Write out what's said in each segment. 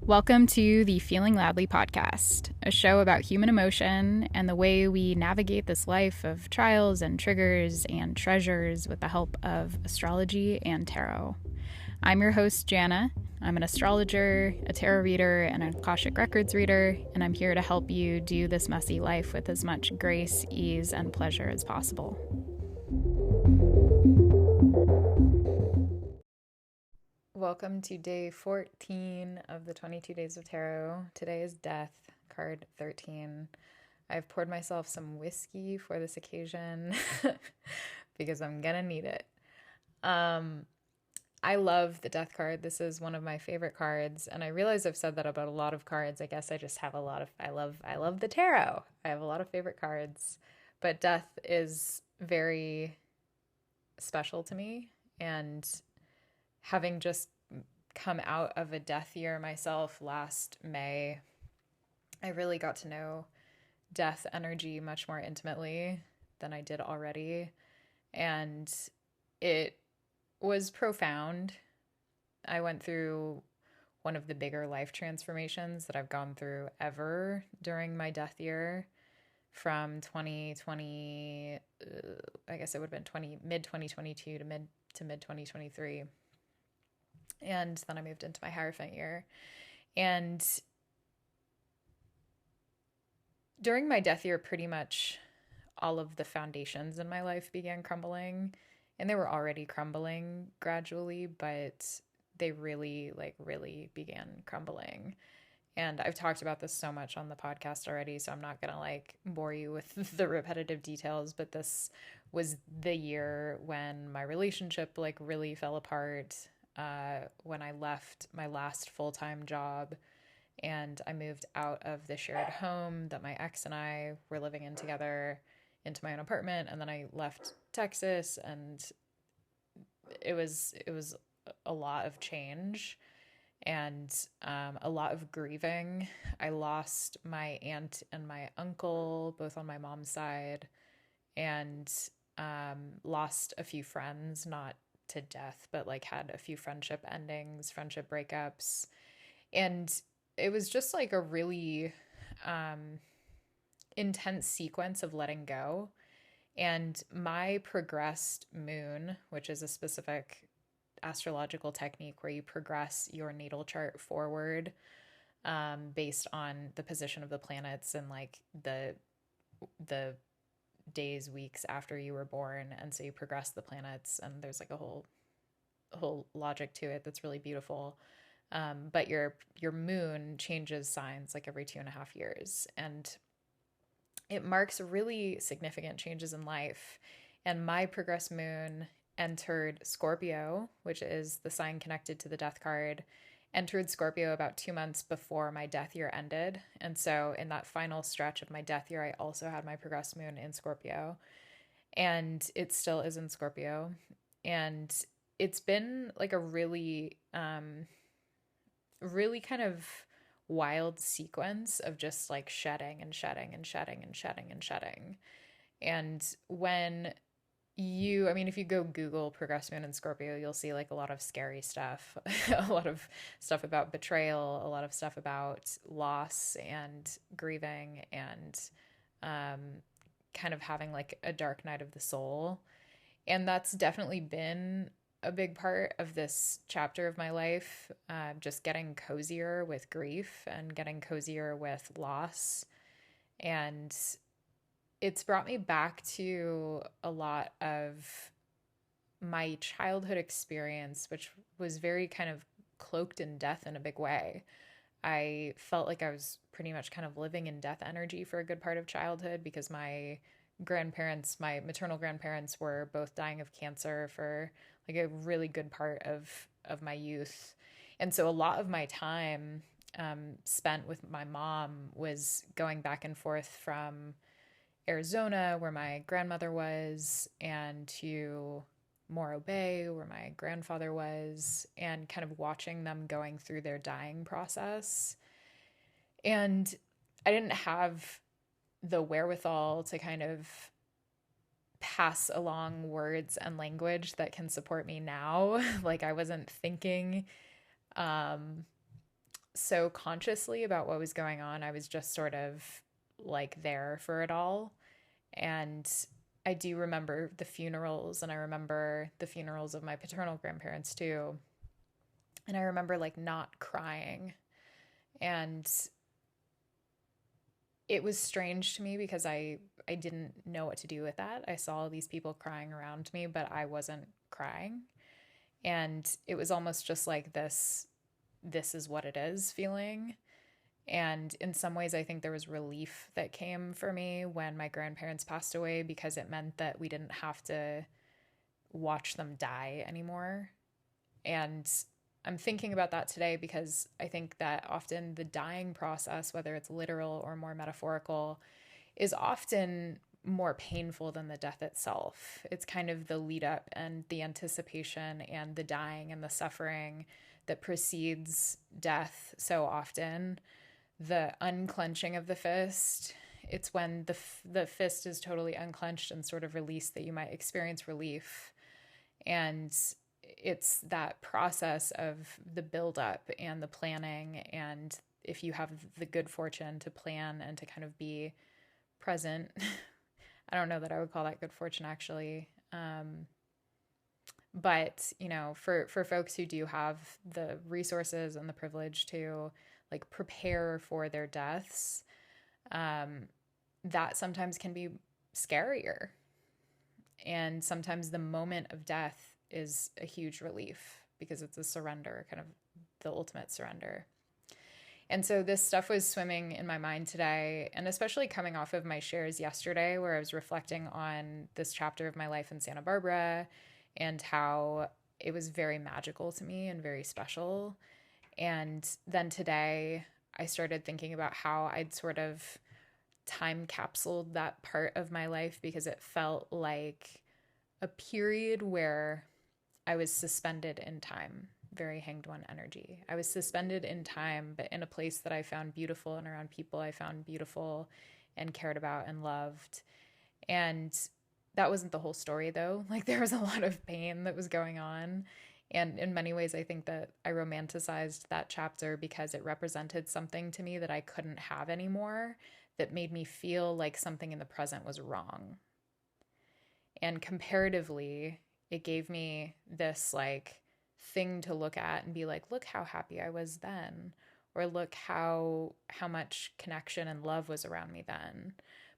Welcome to the Feeling Loudly podcast, a show about human emotion and the way we navigate this life of trials and triggers and treasures with the help of astrology and tarot. I'm your host, Jana. I'm an astrologer, a tarot reader, and an Akashic Records reader, and I'm here to help you do this messy life with as much grace, ease, and pleasure as possible. Welcome to day 14 of the 22 Days of Tarot. Today is Death, card 13. I've poured myself some whiskey for this occasion because I'm gonna need it. I love the Death card. This is one of my favorite cards, and I realize I've said that about a lot of cards. I guess I just have a lot of I love the tarot. I have a lot of favorite cards, but Death is very special to me, and having just come out of a death year myself last May, I really got to know death energy much more intimately than I did already. And it was profound. I went through one of the bigger life transformations that I've gone through ever during my death year, from 2020, I guess it would have been mid 2022 to mid 2023. And then I moved into my Hierophant year. And during my death year, pretty much all of the foundations in my life began crumbling. And they were already crumbling gradually, but they really began crumbling. And I've talked about this so much on the podcast already, so I'm not going to bore you with the repetitive details, but this was the year when my relationship really fell apart. When I left my last full-time job and I moved out of the shared home that my ex and I were living in together into my own apartment, and then I left Texas, and it was a lot of change and a lot of grieving. I lost my aunt and my uncle, both on my mom's side, and lost a few friends, not to death, but had a few friendship endings, friendship breakups. And it was just a really intense sequence of letting go. And my progressed moon, which is a specific astrological technique where you progress your natal chart forward based on the position of the planets and the days, weeks after you were born. And so you progress the planets, and there's a whole logic to it that's really beautiful. But your moon changes signs every 2.5 years, and it marks really significant changes in life. And my progressed moon entered Scorpio, which is the sign connected to the death card, entered Scorpio about 2 months before my death year ended. And so in that final stretch of my death year, I also had my progressed moon in Scorpio, and it still is in Scorpio. And it's been a really kind of wild sequence of just shedding and shedding and shedding and shedding and shedding. And when if you go Google progressed moon in Scorpio, you'll see a lot of scary stuff, a lot of stuff about betrayal, a lot of stuff about loss and grieving, and kind of having a dark night of the soul. And that's definitely been a big part of this chapter of my life, just getting cozier with grief and getting cozier with loss. And it's brought me back to a lot of my childhood experience, which was very kind of cloaked in death in a big way. I felt like I was pretty much kind of living in death energy for a good part of childhood, because my maternal grandparents, were both dying of cancer for a really good part of my youth. And so a lot of my time spent with my mom was going back and forth from Arizona, where my grandmother was, and to Morro Bay, where my grandfather was, and kind of watching them going through their dying process. And I didn't have the wherewithal to kind of pass along words and language that can support me now. I wasn't thinking so consciously about what was going on. I was just sort of like there for it all. And I do remember the funerals, and I remember the funerals of my paternal grandparents too. And I remember like not crying. And it was strange to me because I didn't know what to do with that. I saw these people crying around me, but I wasn't crying. And it was almost just like this is what it is feeling. And in some ways, I think there was relief that came for me when my grandparents passed away, because it meant that we didn't have to watch them die anymore. And I'm thinking about that today because I think that often the dying process, whether it's literal or more metaphorical, is often more painful than the death itself. It's kind of the lead up and the anticipation and the dying and the suffering that precedes death so often. The unclenching of the fist, it's when the fist is totally unclenched and sort of released that you might experience relief. And it's that process of the buildup and the planning. And if you have the good fortune to plan and to kind of be present, I don't know that I would call that good fortune actually. But you know, for folks who do have the resources and the privilege to like prepare for their deaths, that sometimes can be scarier. And sometimes the moment of death is a huge relief because it's a surrender, kind of the ultimate surrender. And so this stuff was swimming in my mind today, and especially coming off of my shares yesterday, where I was reflecting on this chapter of my life in Santa Barbara and how it was very magical to me and very special. And then today I started thinking about how I'd sort of time capsuled that part of my life, because it felt like a period where I was suspended in time, very hanged one energy. I was suspended in time, but in a place that I found beautiful and around people I found beautiful and cared about and loved. And that wasn't the whole story though. Like there was a lot of pain that was going on. And in many ways, I think that I romanticized that chapter because it represented something to me that I couldn't have anymore, that made me feel like something in the present was wrong. And comparatively, it gave me this like thing to look at and be like, look how happy I was then, or look how much connection and love was around me then.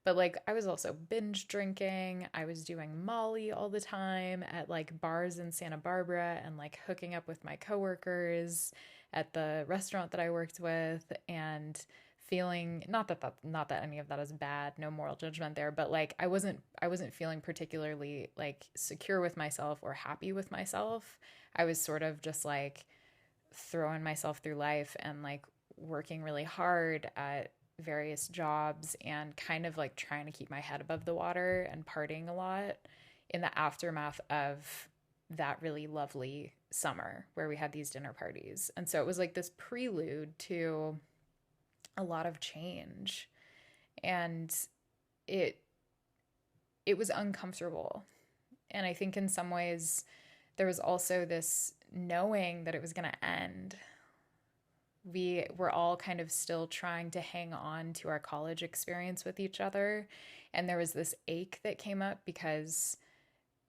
But like I was also binge drinking. I was doing Molly all the time at like bars in Santa Barbara and like hooking up with my coworkers at the restaurant that I worked with, and feeling not that any of that is bad, no moral judgment there, but like I wasn't feeling particularly like secure with myself or happy with myself. I was sort of just like throwing myself through life and like working really hard at various jobs and kind of like trying to keep my head above the water and partying a lot in the aftermath of that really lovely summer where we had these dinner parties. And so it was like this prelude to a lot of change, and it was uncomfortable. And I think in some ways there was also this knowing that it was going to end. We were all kind of still trying to hang on to our college experience with each other, and there was this ache that came up because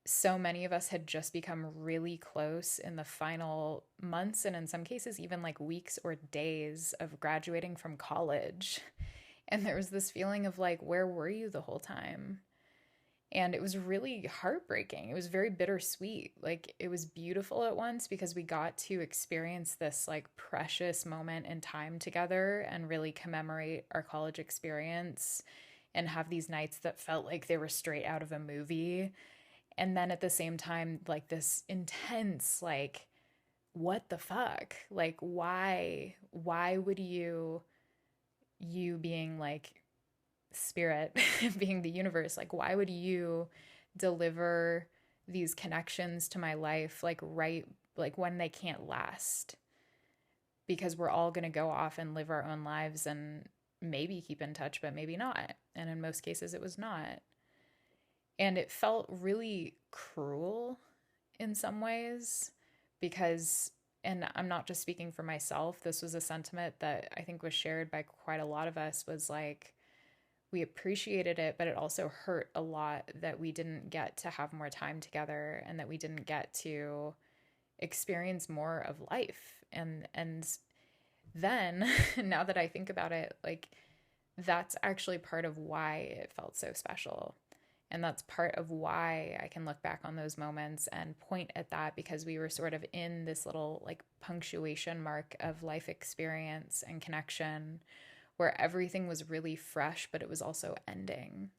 so many of us had just become really close in the final months, and in some cases even like weeks or days of graduating from college. And there was this feeling of like, where were you the whole time? And it was really heartbreaking. It was very bittersweet. Like it was beautiful at once because we got to experience this like precious moment in time together and really commemorate our college experience and have these nights that felt like they were straight out of a movie. And then at the same time, like this intense, like, what the fuck? Like, why would you being like spirit, being the universe, like, why would you deliver these connections to my life, like, right, like when they can't last? Because we're all going to go off and live our own lives and maybe keep in touch, but maybe not. And in most cases, it was not. And it felt really cruel in some ways because and I'm not just speaking for myself, this was a sentiment that I think was shared by quite a lot of us, was like, we appreciated it, but it also hurt a lot that we didn't get to have more time together and that we didn't get to experience more of life. And then now that I think about it, like, that's actually part of why it felt so special. And that's part of why I can look back on those moments and point at that, because we were sort of in this little like punctuation mark of life experience and connection where everything was really fresh, but it was also ending.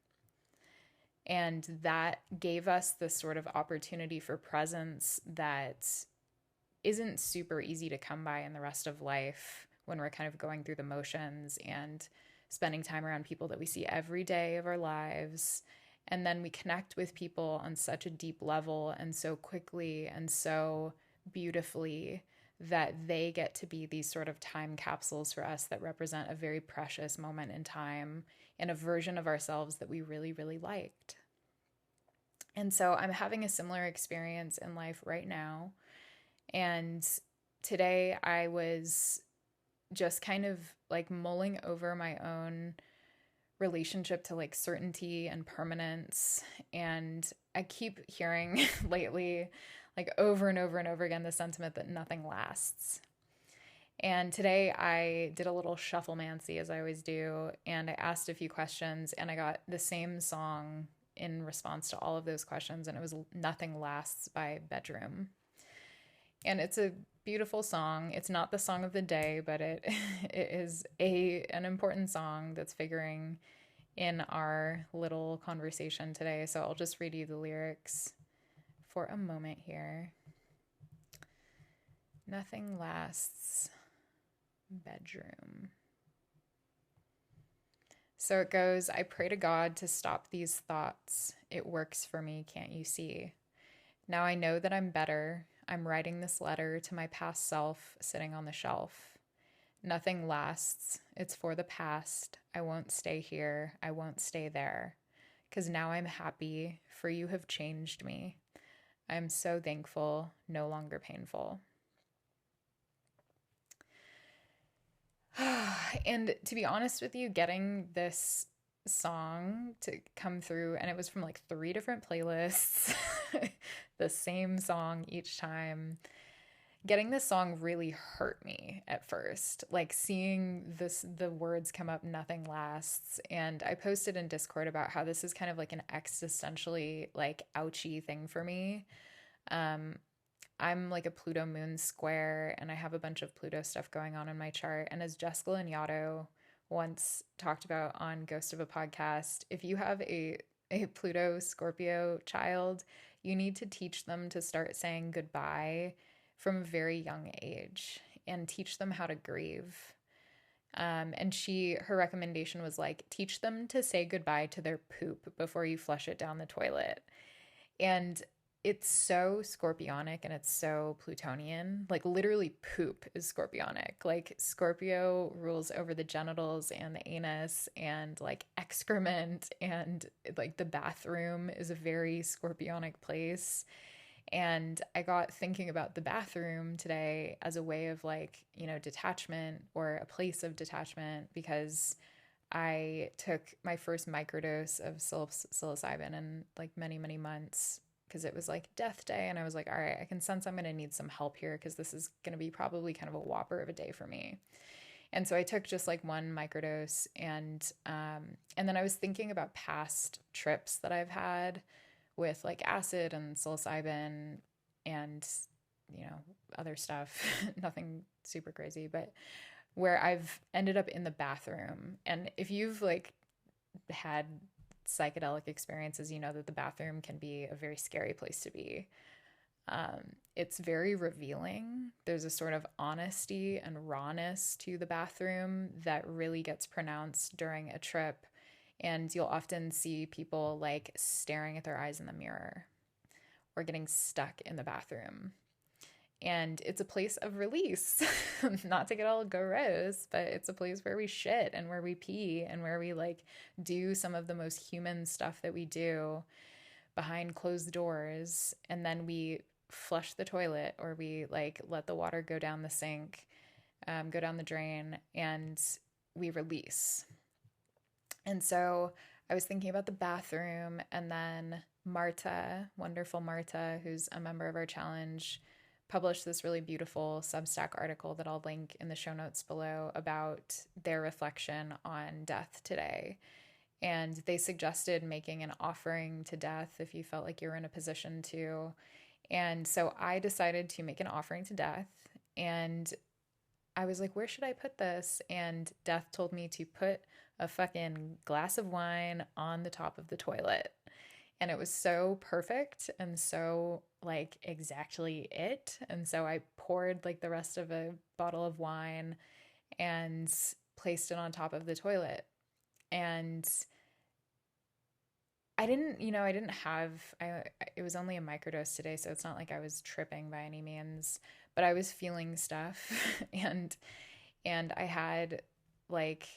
And that gave us this sort of opportunity for presence that isn't super easy to come by in the rest of life when we're kind of going through the motions and spending time around people that we see every day of our lives. And then we connect with people on such a deep level and so quickly and so beautifully that they get to be these sort of time capsules for us that represent a very precious moment in time and a version of ourselves that we really, really liked. And so I'm having a similar experience in life right now. And today I was just kind of like mulling over my own relationship to like certainty and permanence. And I keep hearing lately, like over and over and over again, the sentiment that nothing lasts. And today I did a little shufflemancy, as I always do, and I asked a few questions, and I got the same song in response to all of those questions, and it was Nothing Lasts by Bedroom. And it's a beautiful song. It's not the song of the day, but it is an important song that's figuring in our little conversation today. So I'll just read you the lyrics for a moment here. Nothing lasts, bedroom. So it goes, I pray to God to stop these thoughts. It works for me, can't you see? Now I know that I'm better. I'm writing this letter to my past self sitting on the shelf. Nothing lasts. It's for the past. I won't stay here. I won't stay there. 'Cause now I'm happy, for you have changed me. I'm so thankful, no longer painful. And to be honest with you, getting this song to come through, and it was from like 3 different playlists, the same song each time. Getting this song really hurt me at first, like seeing the words come up, nothing lasts. And I posted in Discord about how this is kind of like an existentially like ouchy thing for me. I'm like a Pluto moon square, and I have a bunch of Pluto stuff going on in my chart. And as Jessica Lanyadoo once talked about on Ghost of a Podcast, if you have a Pluto Scorpio child, you need to teach them to start saying goodbye from a very young age and teach them how to grieve. And her recommendation was like, teach them to say goodbye to their poop before you flush it down the toilet. And it's so Scorpionic and it's so Plutonian. Like literally poop is Scorpionic. Like Scorpio rules over the genitals and the anus and like excrement, and like the bathroom is a very Scorpionic place. And I got thinking about the bathroom today as a way of like, detachment, or a place of detachment, because I took my first microdose of psilocybin in like many, many months, because it was like death day. And I was like, all right, I can sense I'm going to need some help here, because this is going to be probably kind of a whopper of a day for me. And so I took just like 1 microdose, and then I was thinking about past trips that I've had with like acid and psilocybin and, other stuff, nothing super crazy, but where I've ended up in the bathroom. And if you've like had psychedelic experiences, you know that the bathroom can be a very scary place to be. It's very revealing. There's a sort of honesty and rawness to the bathroom that really gets pronounced during a trip. And you'll often see people like staring at their eyes in the mirror or getting stuck in the bathroom. And it's a place of release, not to get all gross, but it's a place where we shit and where we pee and where we like do some of the most human stuff that we do behind closed doors. And then we flush the toilet, or we like let the water go down the sink, go down the drain, and we release. And so I was thinking about the bathroom, and then Marta, wonderful Marta, who's a member of our challenge, published this really beautiful Substack article that I'll link in the show notes below about their reflection on death today. And they suggested making an offering to death if you felt like you were in a position to. And so I decided to make an offering to death. And I was like, where should I put this? And death told me to put a fucking glass of wine on the top of the toilet. And it was so perfect and so like exactly it. And so I poured like the rest of a bottle of wine and placed it on top of the toilet. And I didn't have, it was only a microdose today, so it's not like I was tripping by any means, but I was feeling stuff and, I had like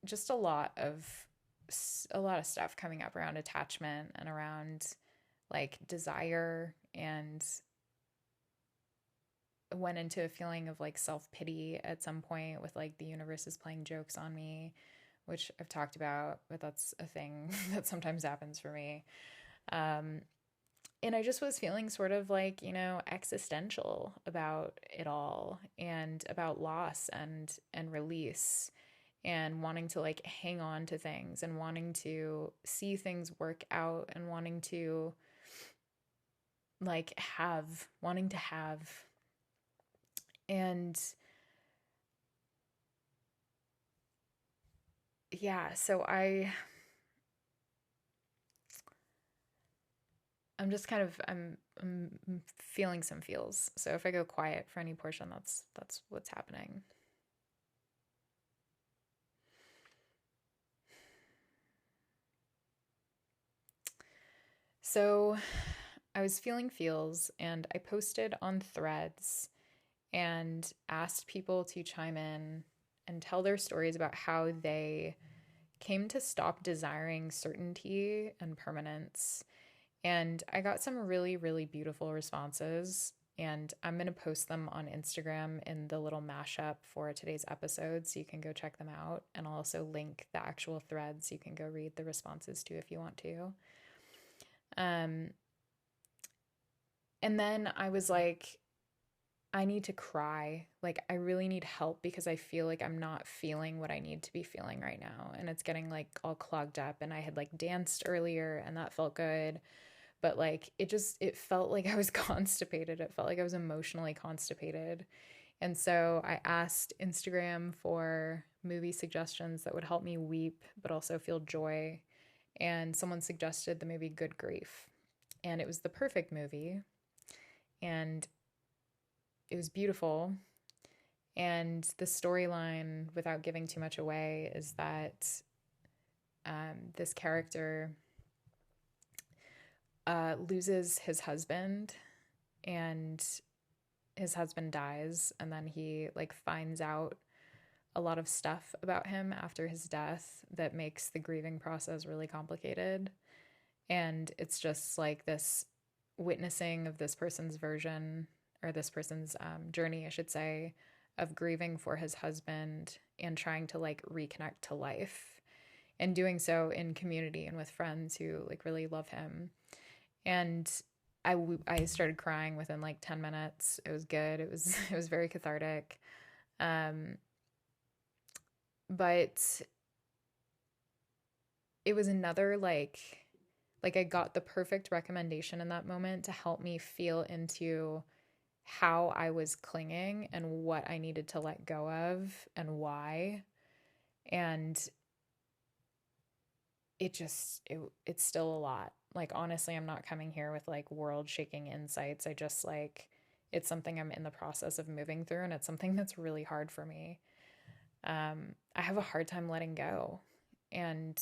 just a lot of stuff coming up around attachment and around like desire, and went into a feeling of like self-pity at some point with like the universe is playing jokes on me, which I've talked about, but that's a thing that sometimes happens for me. And I just was feeling sort of like, existential about it all, and about loss and release, and wanting to like hang on to things, and wanting to see things work out, and wanting to have. And yeah, so I'm just kind of I'm feeling some feels. So if I go quiet for any portion, that's what's happening. So I was feeling feels, and I posted on Threads and asked people to chime in and tell their stories about how they came to stop desiring certainty and permanence. And I got some really, really beautiful responses. And I'm going to post them on Instagram in the little mashup for today's episode, so you can go check them out. And I'll also link the actual threads so you can go read the responses too if you want to. And then I was like, I need to cry. Like, I really need help, because I feel like I'm not feeling what I need to be feeling right now. And it's getting like all clogged up. And I had like danced earlier, and that felt good. But like, it felt like I was constipated. It felt like I was emotionally constipated. And so I asked Instagram for movie suggestions that would help me weep, but also feel joy. And someone suggested the movie Good Grief. And it was the perfect movie. And it was beautiful. And the storyline, without giving too much away, is that this character loses his husband, and his husband dies, and then he like finds out a lot of stuff about him after his death that makes the grieving process really complicated. And it's just like this witnessing of this person's version, or this person's journey, I should say, of grieving for his husband and trying to like reconnect to life, and doing so in community and with friends who like really love him. And I started crying within like 10 minutes. It was good. It was very cathartic. But it was another like I got the perfect recommendation in that moment to help me feel into how I was clinging and what I needed to let go of and why. And it's still a lot. Like, honestly, I'm not coming here with like world shaking insights. I just like, it's something I'm in the process of moving through, and it's something that's really hard for me. I have a hard time letting go, and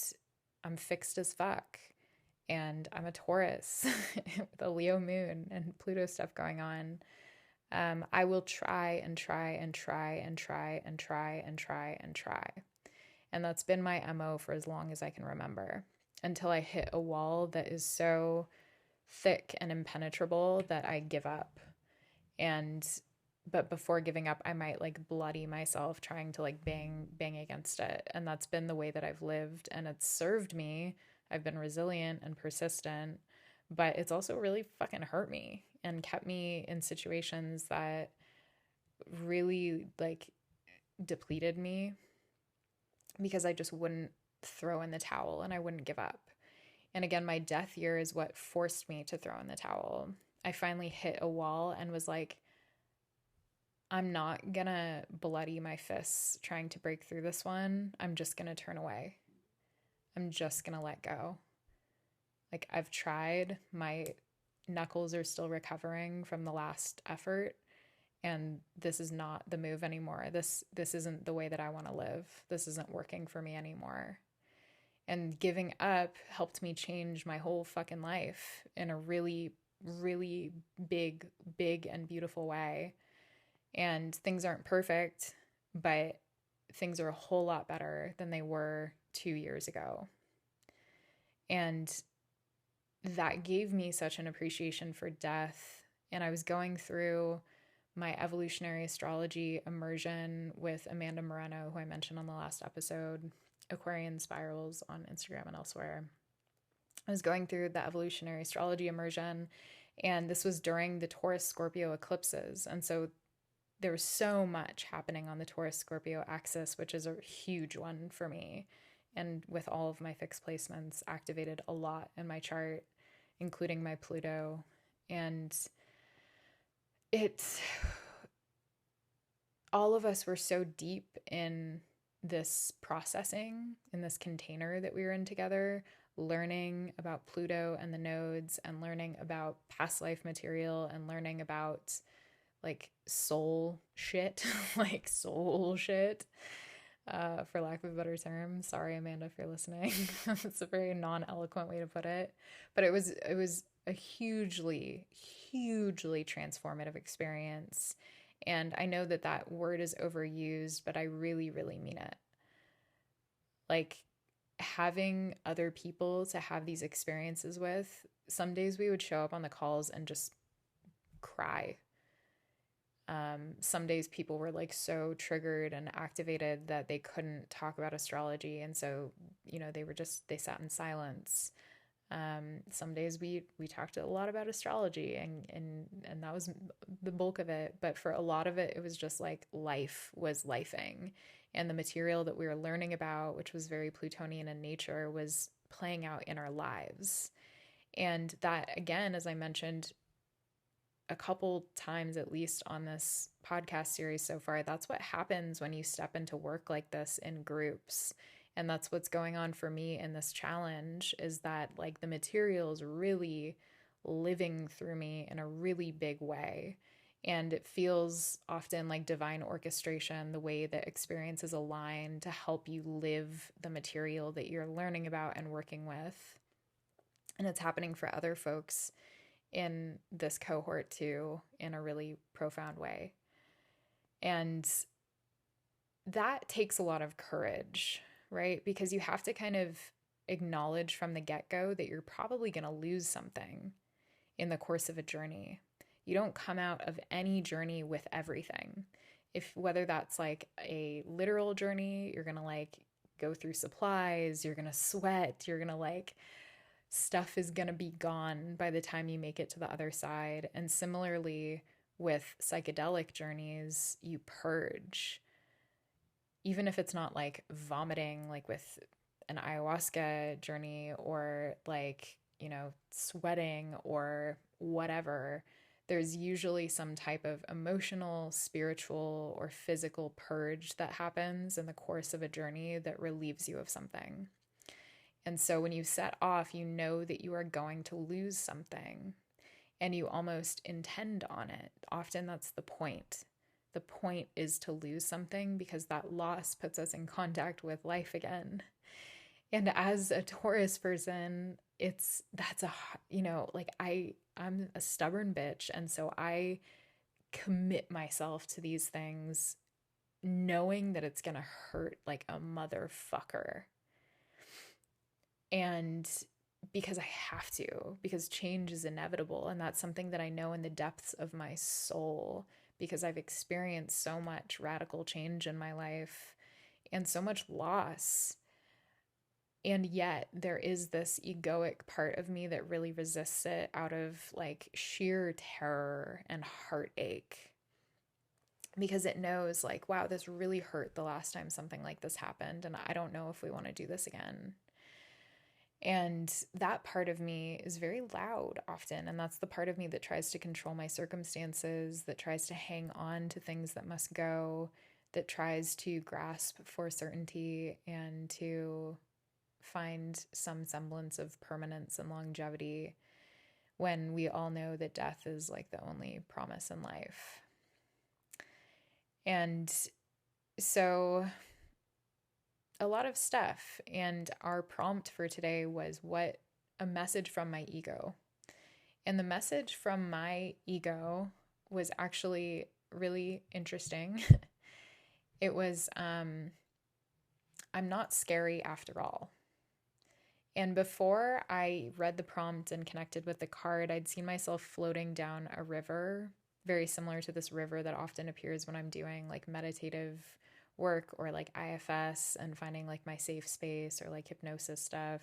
I'm fixed as fuck. And I'm a Taurus with a Leo moon and Pluto stuff going on. I will try and try and try and try and try and try and try. And that's been my MO for as long as I can remember, until I hit a wall that is so thick and impenetrable that I give up. And but before giving up, I might like bloody myself trying to like bang against it. And that's been the way that I've lived, and it's served me. I've been resilient and persistent, but it's also really fucking hurt me and kept me in situations that really like depleted me because I just wouldn't throw in the towel and I wouldn't give up. And again, my death year is what forced me to throw in the towel. I finally hit a wall and was like, I'm not gonna bloody my fists trying to break through this one. I'm just gonna turn away. I'm just gonna let go. Like, I've tried. My knuckles are still recovering from the last effort, and this is not the move anymore. This isn't the way that I want to live. This isn't working for me anymore. And giving up helped me change my whole fucking life in a really, really big and beautiful way. And things aren't perfect, but things are a whole lot better than they were 2 years ago. And that gave me such an appreciation for death. And I was going through my evolutionary astrology immersion with Amanda Moreno, who I mentioned on the last episode, Aquarian Spirals on Instagram and elsewhere. I was going through the evolutionary astrology immersion, and this was during the Taurus Scorpio eclipses. And so there was so much happening on the Taurus Scorpio axis, which is a huge one for me. And with all of my fixed placements activated a lot in my chart, including my Pluto. And all of us were so deep in this processing, in this container that we were in together, learning about Pluto and the nodes, and learning about past life material, and learning about like soul shit, like soul shit, for lack of a better term. Sorry, Amanda, if you're listening. It's a very non-eloquent way to put it, but it was a hugely transformative experience. And I know that that word is overused, but I really mean it. Like, having other people to have these experiences with, some days we would show up on the calls and just cry. Some days people were like so triggered and activated that they couldn't talk about astrology. And so, they sat in silence. Some days we talked a lot about astrology, and that was the bulk of it. But for a lot of it, it was just like life was lifing. And the material that we were learning about, which was very Plutonian in nature, was playing out in our lives. And that, again, as I mentioned a couple times at least on this podcast series so far, that's what happens when you step into work like this in groups. And that's what's going on for me in this challenge, is that like the material is really living through me in a really big way. And it feels often like divine orchestration, the way that experiences align to help you live the material that you're learning about and working with. And it's happening for other folks in this cohort too, in a really profound way. And that takes a lot of courage, right? Because you have to kind of acknowledge from the get-go that you're probably going to lose something in the course of a journey. You don't come out of any journey with everything. Whether that's like a literal journey, you're going to like go through supplies, you're going to sweat, you're going to like, stuff is going to be gone by the time you make it to the other side. And similarly with psychedelic journeys, you purge. Even if it's not like vomiting, like with an ayahuasca journey, or like, sweating or whatever, there's usually some type of emotional, spiritual, or physical purge that happens in the course of a journey that relieves you of something. And so when you set off, you know that you are going to lose something, and you almost intend on it. Often that's the point. The point is to lose something, because that loss puts us in contact with life again. And as a Taurus person, I'm a stubborn bitch. And so I commit myself to these things knowing that it's going to hurt like a motherfucker. And because I have to, because change is inevitable. And that's something that I know in the depths of my soul, because I've experienced so much radical change in my life and so much loss. And yet there is this egoic part of me that really resists it out of like sheer terror and heartache, because it knows like, wow, this really hurt the last time something like this happened, and I don't know if we want to do this again. And that part of me is very loud often. And that's the part of me that tries to control my circumstances, that tries to hang on to things that must go, that tries to grasp for certainty and to find some semblance of permanence and longevity, when we all know that death is like the only promise in life. And so a lot of stuff. And our prompt for today was what a message from my ego. And the message from my ego was actually really interesting. It was, I'm not scary after all. And before I read the prompt and connected with the card, I'd seen myself floating down a river, very similar to this river that often appears when I'm doing like meditative work or like IFS and finding like my safe space or like hypnosis stuff.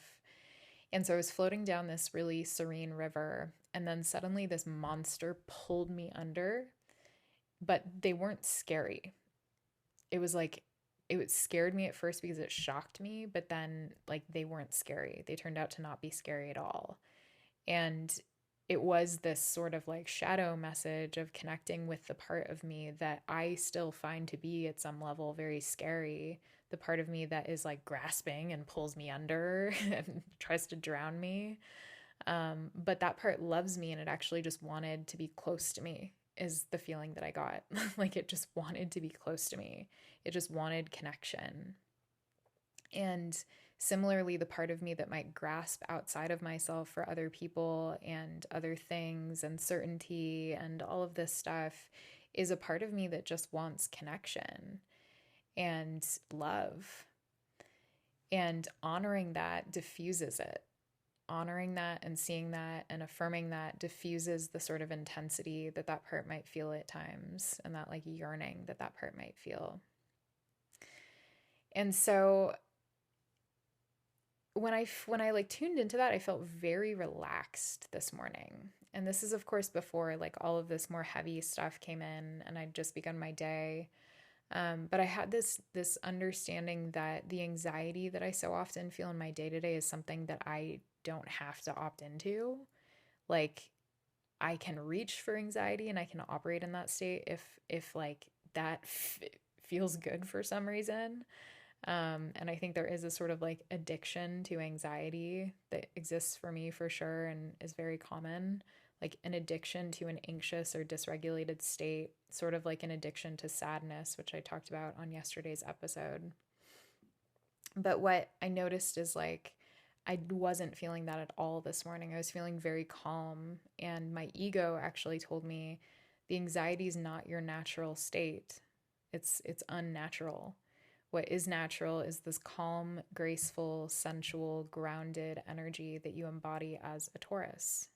And so I was floating down this really serene river, and then suddenly this monster pulled me under, but they weren't scary. It was like, it scared me at first because it shocked me, but then like they weren't scary. They turned out to not be scary at all. And it was this sort of like shadow message of connecting with the part of me that I still find to be at some level very scary. The part of me that is like grasping and pulls me under and tries to drown me. But that part loves me, and it actually just wanted to be close to me, is the feeling that I got. Like it just wanted to be close to me. It just wanted connection. And similarly, the part of me that might grasp outside of myself for other people and other things and certainty and all of this stuff is a part of me that just wants connection and love. And honoring that diffuses it. Honoring that and seeing that and affirming that diffuses the sort of intensity that that part might feel at times, and that like yearning that that part might feel. And so when I like tuned into that, I felt very relaxed this morning. And this is of course before like all of this more heavy stuff came in and I'd just begun my day. But I had this understanding that the anxiety that I so often feel in my day-to-day is something that I don't have to opt into. Like I can reach for anxiety and I can operate in that state if like that feels good for some reason. And I think there is a sort of like addiction to anxiety that exists for me for sure and is very common, like an addiction to an anxious or dysregulated state, sort of like an addiction to sadness, which I talked about on yesterday's episode. But what I noticed is like I wasn't feeling that at all this morning. I was feeling very calm, and my ego actually told me the anxiety is not your natural state. It's unnatural. What is natural is this calm, graceful, sensual, grounded energy that you embody as a Taurus.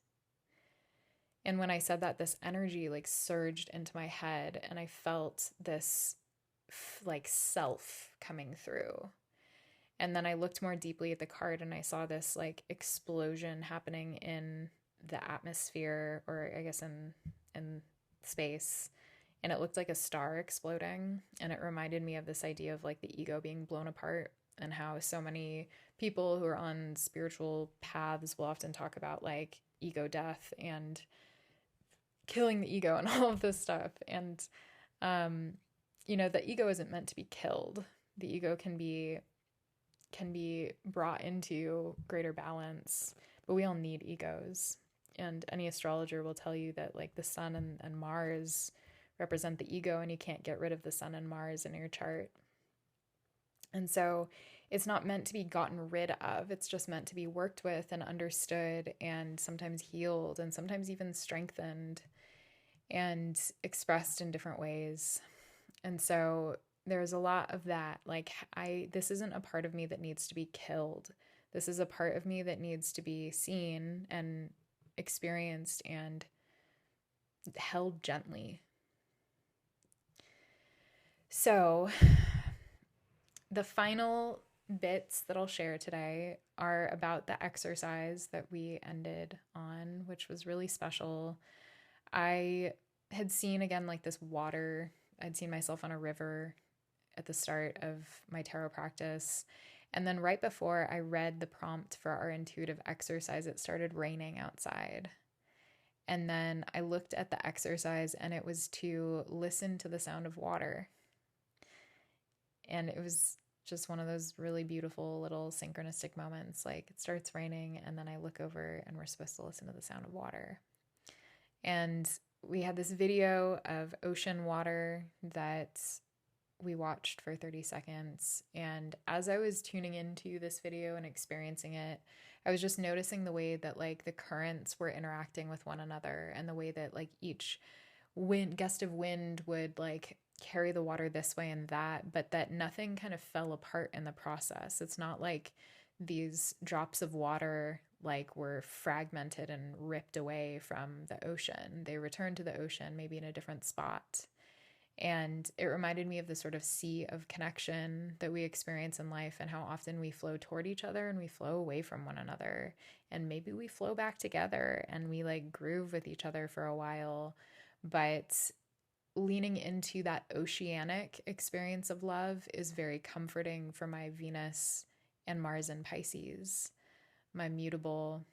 And when I said that, this energy like surged into my head, and I felt this like self coming through. And then I looked more deeply at the card, and I saw this like explosion happening in the atmosphere, or I guess in space. And it looked like a star exploding. And it reminded me of this idea of like the ego being blown apart, and how so many people who are on spiritual paths will often talk about like ego death and killing the ego and all of this stuff. And, the ego isn't meant to be killed. The ego can be brought into greater balance, but we all need egos. And any astrologer will tell you that like the sun and Mars represent the ego, and you can't get rid of the sun and Mars in your chart. And so it's not meant to be gotten rid of. It's just meant to be worked with and understood, and sometimes healed, and sometimes even strengthened and expressed in different ways. And so there's a lot of that. Like this isn't a part of me that needs to be killed. This is a part of me that needs to be seen and experienced and held gently. So, the final bits that I'll share today are about the exercise that we ended on, which was really special. I had seen again like this water, I'd seen myself on a river at the start of my tarot practice. And then right before I read the prompt for our intuitive exercise, it started raining outside. And then I looked at the exercise and it was to listen to the sound of water. And it was just one of those really beautiful little synchronistic moments. Like it starts raining and then I look over and we're supposed to listen to the sound of water. And we had this video of ocean water that we watched for 30 seconds. And as I was tuning into this video and experiencing it, I was just noticing the way that like the currents were interacting with one another, and the way that like each gust of wind would like carry the water this way and that, but that nothing kind of fell apart in the process. It's not like these drops of water like were fragmented and ripped away from the ocean. They returned to the ocean, maybe in a different spot. And it reminded me of the sort of sea of connection that we experience in life, and how often we flow toward each other and we flow away from one another. And maybe we flow back together and we like groove with each other for a while. But leaning into that oceanic experience of love is very comforting for my Venus and Mars in Pisces, my mutable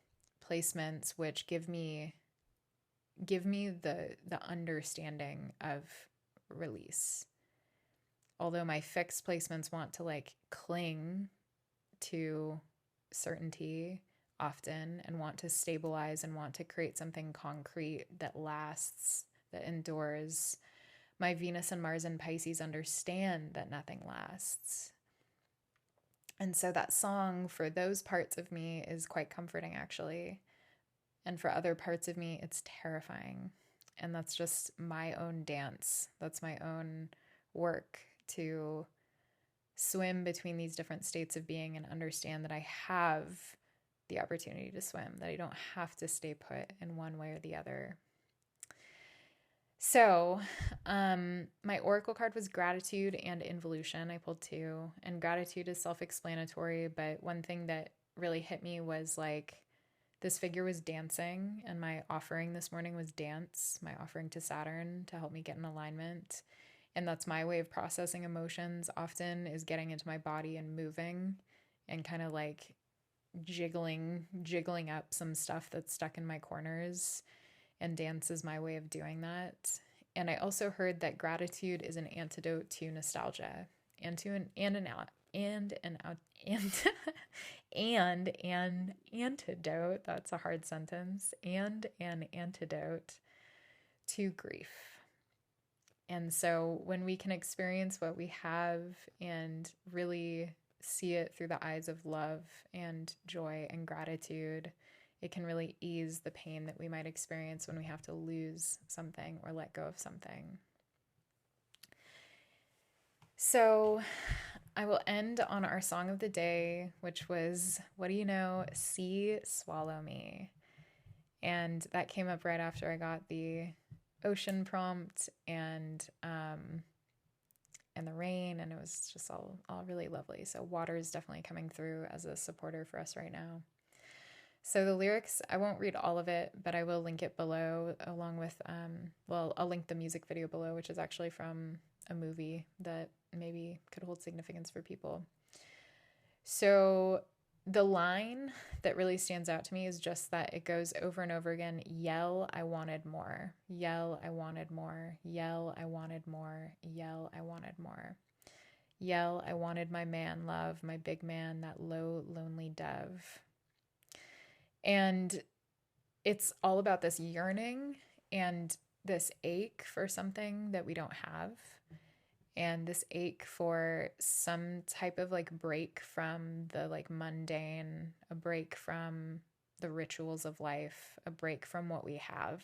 placements, which give me the understanding of release. Although my fixed placements want to like cling to certainty often and want to stabilize and want to create something concrete that lasts, that endures, my Venus and Mars in Pisces understand that nothing lasts. And so that song for those parts of me is quite comforting, actually. And for other parts of me, it's terrifying. And that's just my own dance. That's my own work to swim between these different states of being and understand that I have the opportunity to swim, that I don't have to stay put in one way or the other. So, my oracle card was gratitude and involution. I pulled two, and gratitude is self-explanatory, but one thing that really hit me was like, this figure was dancing, and my offering this morning was dance, my offering to Saturn to help me get in alignment. And that's my way of processing emotions often, is getting into my body and moving and kind of like jiggling up some stuff that's stuck in my corners. And dance is my way of doing that. And I also heard that gratitude is an antidote to nostalgia, and an antidote, that's a hard sentence, and an antidote to grief. And so when we can experience what we have and really see it through the eyes of love and joy and gratitude, it can really ease the pain that we might experience when we have to lose something or let go of something. So I will end on our song of the day, which was, what do you know? Sea, swallow me. And that came up right after I got the ocean prompt and the rain, and it was just all really lovely. So water is definitely coming through as a supporter for us right now. So the lyrics, I won't read all of it, but I will link it below, along with, I'll link the music video below, which is actually from a movie that maybe could hold significance for people. So the line that really stands out to me is just that it goes over and over again: yell, I wanted more. Yell, I wanted more. Yell, I wanted more. Yell, I wanted more. Yell, I wanted my man love, my big man, that low, lonely dove. And it's all about this yearning and this ache for something that we don't have, and this ache for some type of like break from the like mundane, a break from the rituals of life, a break from what we have,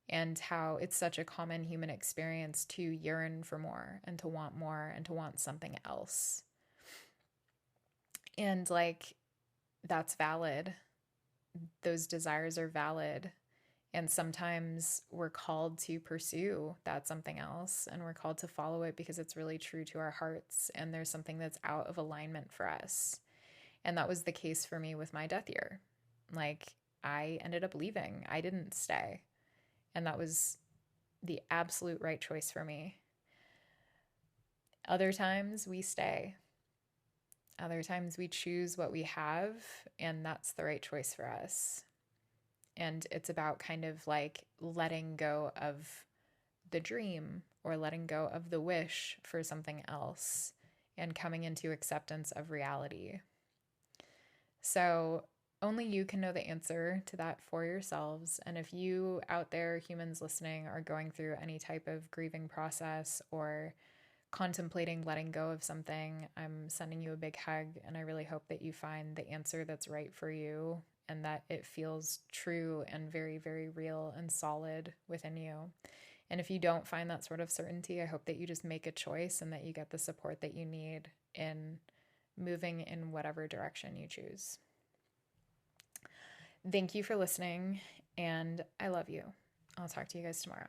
and how it's such a common human experience to yearn for more and to want something else. And like, that's valid. Those desires are valid. And sometimes we're called to pursue that something else, and we're called to follow it because it's really true to our hearts and there's something that's out of alignment for us. And that was the case for me with my death year. Like, I ended up leaving. I didn't stay. And that was the absolute right choice for me. Other times we stay. Other times we choose what we have, and that's the right choice for us. And it's about kind of like letting go of the dream or letting go of the wish for something else and coming into acceptance of reality. So only you can know the answer to that for yourselves. And if you out there, humans listening, are going through any type of grieving process or contemplating letting go of something, I'm sending you a big hug, and I really hope that you find the answer that's right for you and that it feels true and very, very real and solid within you. And if you don't find that sort of certainty, I hope that you just make a choice and that you get the support that you need in moving in whatever direction you choose. Thank you for listening, and I love you. I'll talk to you guys tomorrow.